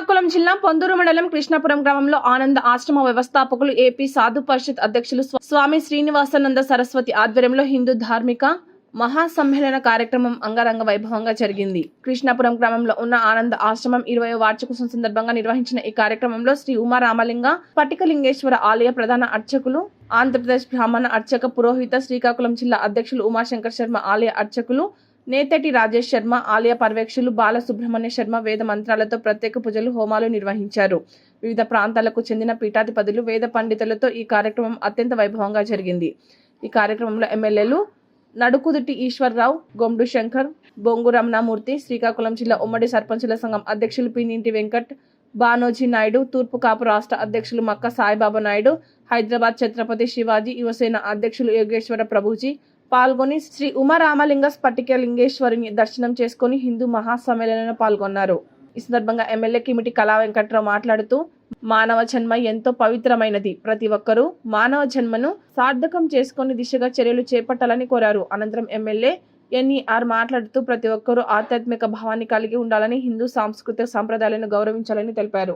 శ్రీకాకుళం జిల్లా పొందూరు మండలం కృష్ణాపురం గ్రామంలో ఆనంద ఆశ్రమ వ్యవస్థాపకులు ఏపీ సాధు పరిషత్ అధ్యక్షులు స్వామి శ్రీనివాసానంద సరస్వతి ఆధ్వర్యంలో హిందూ ధార్మిక మహాసమ్మేళన కార్యక్రమం అంగరంగ వైభవంగా జరిగింది. కృష్ణాపురం గ్రామంలో ఉన్న ఆనంద ఆశ్రమం 20వ వార్షికోత్సవం సందర్భంగా నిర్వహించిన ఈ కార్యక్రమంలో శ్రీ ఉమా రామలింగ పట్టికలింగేశ్వర ఆలయ ప్రధాన అర్చకులు, ఆంధ్రప్రదేశ్ బ్రాహ్మణ అర్చక పురోహిత, శ్రీకాకుళం జిల్లా అధ్యక్షులు ఉమాశంకర్ శర్మ ఆలయ అర్చకులు, నేతటి రాజేష్ శర్మ ఆలయ పర్యవేక్షకులు బాలసుబ్రహ్మణ్య శర్మ వేద మంత్రాలతో ప్రత్యేక పూజలు, హోమాలు నిర్వహించారు. వివిధ ప్రాంతాలకు చెందిన పీఠాధిపతులు, వేద పండితులతో ఈ కార్యక్రమం అత్యంత వైభవంగా జరిగింది. ఈ కార్యక్రమంలో ఎమ్మెల్యేలు నడుకుదుటి ఈశ్వర్రావు, గొండు శంకర్, బొంగు రమణమూర్తి, శ్రీకాకుళం జిల్లా ఉమ్మడి సర్పంచుల సంఘం అధ్యక్షులు పినింటి వెంకట్, బానోజీ నాయుడు, తూర్పు కాపు రాష్ట్ర అధ్యక్షులు మక్క సాయిబాబా నాయుడు, హైదరాబాద్ ఛత్రపతి శివాజీ యువసేన అధ్యక్షులు యోగేశ్వర ప్రభుజీ పాల్గొని శ్రీ ఉమారామలింగ స్ఫటికలింగేశ్వరిని దర్శనం చేసుకుని హిందూ మహాసమ్మేళనంలో పాల్గొన్నారు. ఈ సందర్భంగా ఎమ్మెల్యే కిమిటి కళా వెంకట్రావు మాట్లాడుతూ, మానవ జన్మ ఎంతో పవిత్రమైనది. ప్రతి ఒక్కరూ మానవ జన్మను సార్థకం చేసుకుని దిశగా చర్యలు చేపట్టాలని కోరారు. అనంతరం ఎమ్మెల్యే ఎన్ఈఆర్ మాట్లాడుతూ, ప్రతి ఒక్కరూ ఆధ్యాత్మిక భావాన్ని కలిగి ఉండాలని, హిందూ సాంస్కృతిక సంప్రదాయాలను గౌరవించాలని తెలిపారు.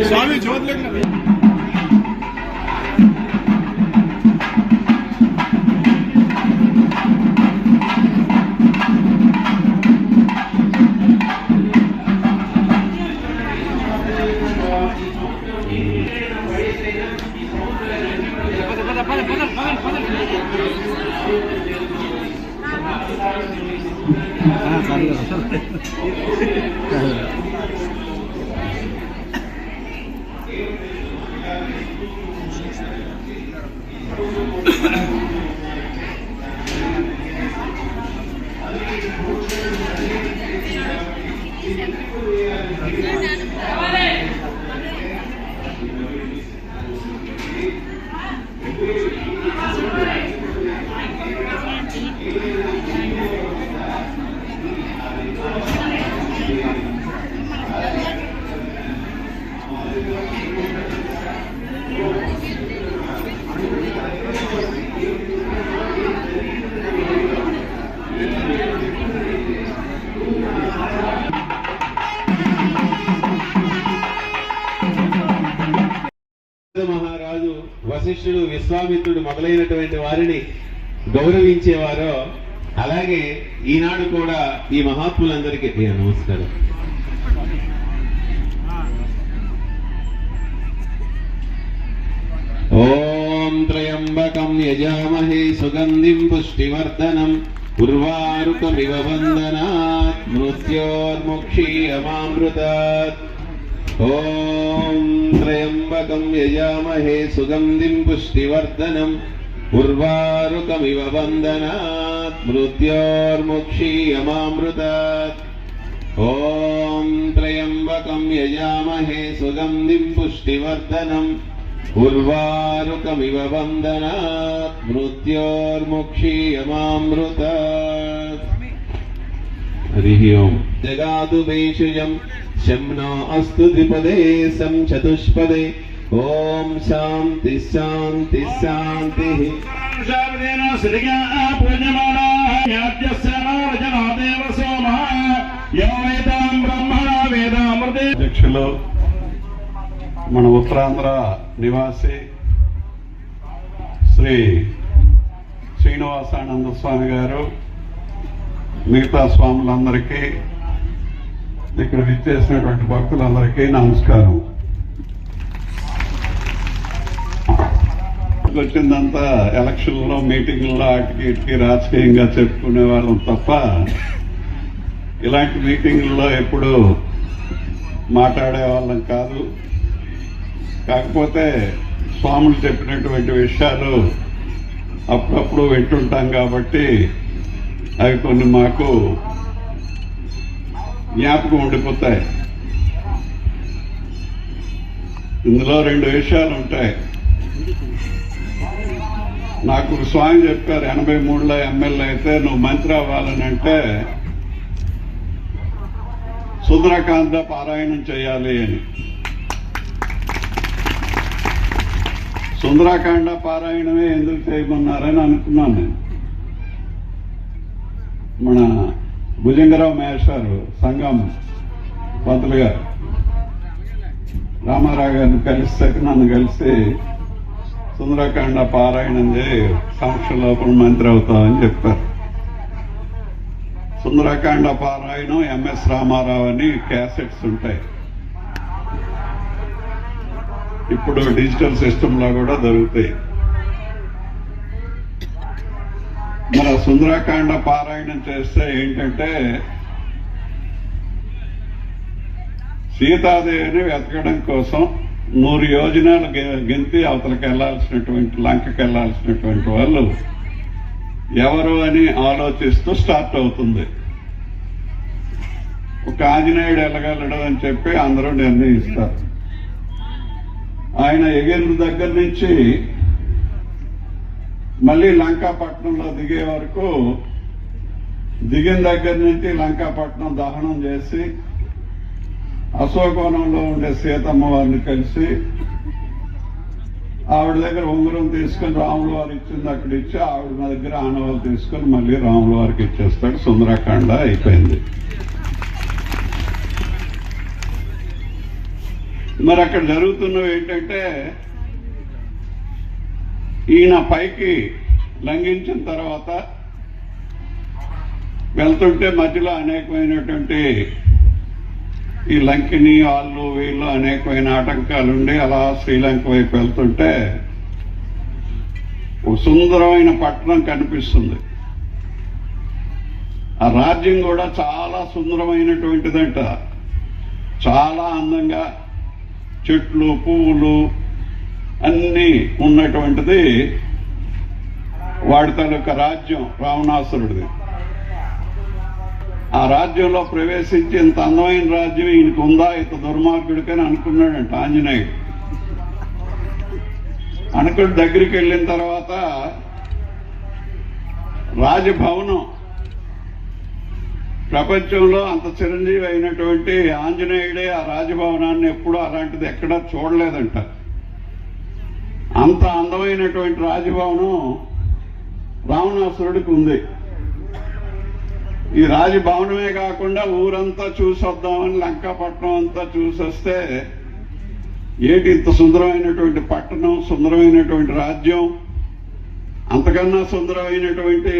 स्वामी जोत लेना వశిష్ఠుడు, విశ్వామిత్రుడు మొదలైనటువంటి వారిని గౌరవించేవారో అలాగే ఈనాడు కూడా ఈ మహాత్ములందరికీ నమస్కారం. ఓం త్రయంబకం యజామహే సుగంధిం పుష్టివర్ధనం ఉర్వారుకమివ వందనాత్ మృత్యోర్ముక్షీయమామృతాత్. ఓం త్రయంబకం యజామహే సుగంధిం పుష్టివర్ధనం ఉర్వారుకమివ వందనాత్ మృత్యోర్ముక్షీయమామృతాత్. ఓం త్రయంబకం యజామహే సుగంధిం పుష్టివర్ధనం ఉర్వారుకమివ వందనాత్ మృత్యోర్ముక్షీయమామృతాత్. హరి ఓం. జగాదు భేషజం శమ్నో అస్తు ద్విపదే సం చతుష్పదే. ఓం శాంతి శాంతి శాంతి. అధ్యక్షులు, మన ఉత్తరాంధ్ర నివాసి శ్రీ శ్రీనివాసానంద స్వామి గారు, మిగతా స్వాములందరికీ, ఇక్కడ విచ్చేసినటువంటి భక్తులందరికీ నమస్కారం. వచ్చిందంతా ఎలక్షన్లో, మీటింగ్లో అటుకి ఇటుకి రాజకీయంగా చెప్పుకునే వాళ్ళం తప్ప ఇలాంటి మీటింగుల్లో ఎప్పుడు మాట్లాడే వాళ్ళం కాదు. కాకపోతే స్వాములు చెప్పినటువంటి విషయాలు అప్పుడప్పుడు వింటుంటాం కాబట్టి అవి కొన్ని మాకు జ్ఞాపకం ఉండిపోతాయి. ఇందులో 2 విషయాలు ఉంటాయి. నాకు స్వామి చెప్పారు, 83లో ఎమ్మెల్యే అయితే నువ్వు మంత్రి అవ్వాలని అంటే సుందరకాండ పారాయణం చేయాలి అని. సుందరకాండ పారాయణమే ఎందుకు చేయమన్నారని అనుకున్నాను నేను. మన భుజంగరావు మేషారు సంఘం పంతులు గారు రామారావు గారిని కలిస్తే నన్ను కలిసి సుందరకాండ పారాయణం చేయి, సంవత్సరం లోపల మంత్రి అవుతామని చెప్పారు. సుందరకాండ పారాయణం ఎంఎస్ రామారావు అని క్యాసెట్స్ ఉంటాయి. ఇప్పుడు డిజిటల్ సిస్టంలో కూడా దొరుకుతాయి. మన సుందరకాండ పారాయణం చేస్తే ఏంటంటే సీతాదేవిని వెతకడం కోసం 100 యోజనాలు గెంతి అవతలకి వెళ్లాల్సినటువంటి, లంకకి వెళ్లాల్సినటువంటి వాళ్ళు ఎవరు అని ఆలోచిస్తూ స్టార్ట్ అవుతుంది. ఒక ఆంజనేయుడు వెళ్ళగలడు అని చెప్పి అందరూ నిర్ణయిస్తారు. ఆయన ఎగిరిన దగ్గర నుంచి మళ్ళీ లంకాపట్నంలో దిగే వరకు, దిగిన దగ్గర నుంచి లంకాపట్నం దహనం చేసి అశోకవనంలో ఉండే సీతమ్మ వారిని కలిసి ఆవిడ దగ్గర ఉంగరం తీసుకొని రాముల వారు ఇచ్చింది అక్కడ ఇచ్చి ఆవిడ దగ్గర ఆనవాళ్ళు తీసుకొని మళ్ళీ రాముల వారికి ఇచ్చేస్తాడు. సుందరకాండ అయిపోయింది. మరి అక్కడ జరుగుతున్నవి ఏంటంటే, ఈయన పైకి లంఘించిన తర్వాత వెళ్తుంటే మధ్యలో అనేకమైనటువంటి ఈ లంకిని వాళ్ళు వీళ్ళు అనేకమైన ఆటంకాలుండి అలా శ్రీలంక వైపు వెళ్తుంటే ఒక సుందరమైన పట్టణం కనిపిస్తుంది. ఆ రాజ్యం కూడా చాలా సుందరమైనటువంటిదంట. చాలా అందంగా చెట్లు, పువ్వులు అన్నీ ఉన్నటువంటిది వాడి తాలూకా రాజ్యం, రావణాసురుడిది. ఆ రాజ్యంలో ప్రవేశించి ఇంత అందమైన రాజ్యం ఈయనకు ఉందా, ఇంత దుర్మార్గుడికని అనుకున్నాడంట ఆంజనేయుడు. అనుకుని దగ్గరికి వెళ్ళిన తర్వాత రాజభవనం, ప్రపంచంలో అంత చిరంజీవి అయినటువంటి ఆంజనేయుడే ఆ రాజభవనాన్ని ఎప్పుడూ అలాంటిది ఎక్కడా చూడలేదంట. అంత అందమైనటువంటి రాజభవనం రావణాసురుడికి ఉంది. ఈ రాజభవనమే కాకుండా ఊరంతా చూసొద్దామని లంకాపట్నం అంతా చూసొస్తే ఏంటి ఇంత సుందరమైనటువంటి పట్టణం, సుందరమైనటువంటి రాజ్యం, అంతకన్నా సుందరమైనటువంటి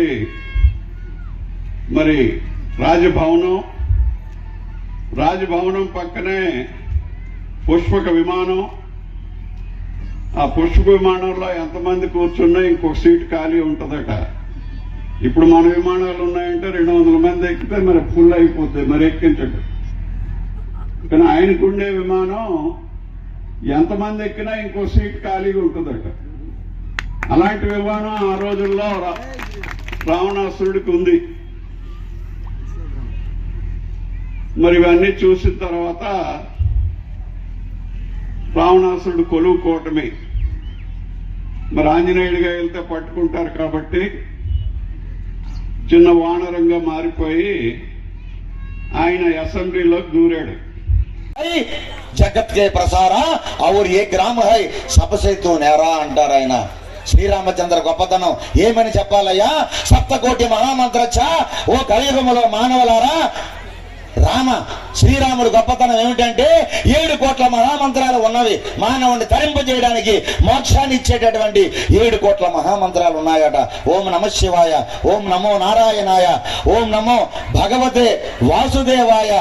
మరి రాజభవనం పక్కనే పుష్పక విమానం. ఆ పుష్పక విమానంలో ఎంతమంది కూర్చున్నా ఇంకొక సీట్ ఖాళీ ఉంటుందట. ఇప్పుడు మన విమానాలు ఉన్నాయంటే 200 మంది ఎక్కితే మరి ఫుల్ అయిపోతుంది, మరి ఎక్కించడు. కానీ ఆయనకుండే విమానం ఎంతమంది ఎక్కినా ఇంకో సీట్ ఖాళీగా ఉంటుందట. అలాంటి విమానం ఆ రోజుల్లో రావణాసురుడికి ఉంది. మరి ఇవన్నీ చూసిన తర్వాత రావణాసురుడు కొలువు కోటమి. మరి ఆంజనేయుడిగా వెళ్తే పట్టుకుంటారు కాబట్టి చిన్న వానరంగా మారిపోయి ఆయన అసెంబ్లీలోకి దూరాడు. జగత్ కే ప్రసార और ये ग्राम है सबसे तू నేరా అంటారు ఆయన. శ్రీరామచంద్ర గొప్పతనం ఏమని చెప్పాలయ్యా? సప్తకోటి మహామంత్రచ్చ ఓ కలియుగములో మానవులారా, శ్రీరాముడు గొప్పతనం ఏమిటంటే 7 కోట్ల మహామంత్రాలు ఉన్నవి. మానవుడిని తరింపజేయడానికి, మోక్షాన్ని ఇచ్చేటటువంటి 7 కోట్ల మహామంత్రాలు ఉన్నాయట. ఓం నమ శివాయ, ఓం నమో నారాయణాయ, ఓం నమో భగవతే వాసుదేవాయ,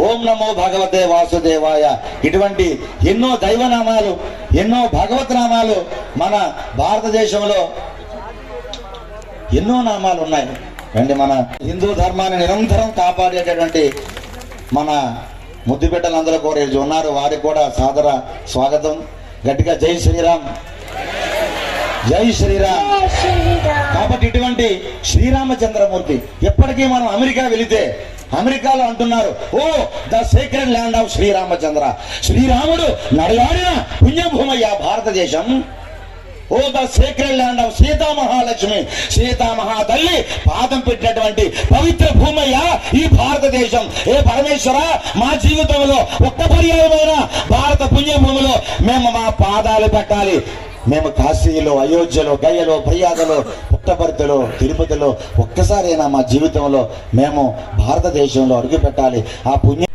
ఓం నమో భగవతే వాసుదేవాయ. ఇటువంటి ఎన్నో దైవనామాలు, ఎన్నో భగవత్ నామాలు మన భారతదేశంలో ఎన్నో నామాలు ఉన్నాయి. అంటే మన హిందూ ధర్మాన్ని నిరంతరం కాపాడేటటువంటి మన ముద్దుబిడ్డలందరూ కూడా ఉన్నారు. వారికి కూడా సాదర స్వాగతం. గట్టిగా జై శ్రీరామ్, జై శ్రీరామ్. కాబట్టి ఇటువంటి శ్రీరామచంద్రమూర్తి ఎప్పటికీ మనం అమెరికా వెళితే అమెరికాలో అంటున్నారు, oh the secret land of Sriramachandra. శ్రీరాముడు నడయాడిన పుణ్యభూమయ్య Bharatadesam. Oh the secret land of Sitamahalakshmi, సీతామహాతల్లి పాదం పెట్టినటువంటి పవిత్ర భూమయ్య ఈ భారతదేశం. ఏ పరమేశ్వర, మా జీవితంలో ఒక్క పర్యాయమైన భారత పుణ్యభూమిలో మేము మా పాదాలు పెట్టాలి. మేము కాశీలో, అయోధ్యలో, గయలో, ప్రయాగలో, పుట్టపర్తిలో, తిరుపతిలో ఒక్కసారైనా మా జీవితంలో మేము భారతదేశంలో అడుగు పెట్టాలి. ఆ పుణ్య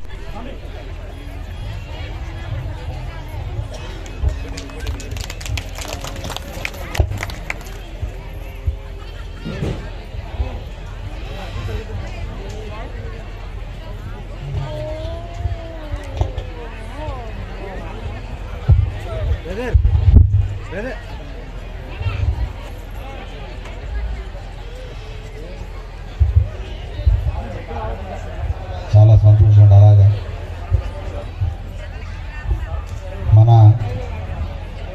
చాలా సంతోషం.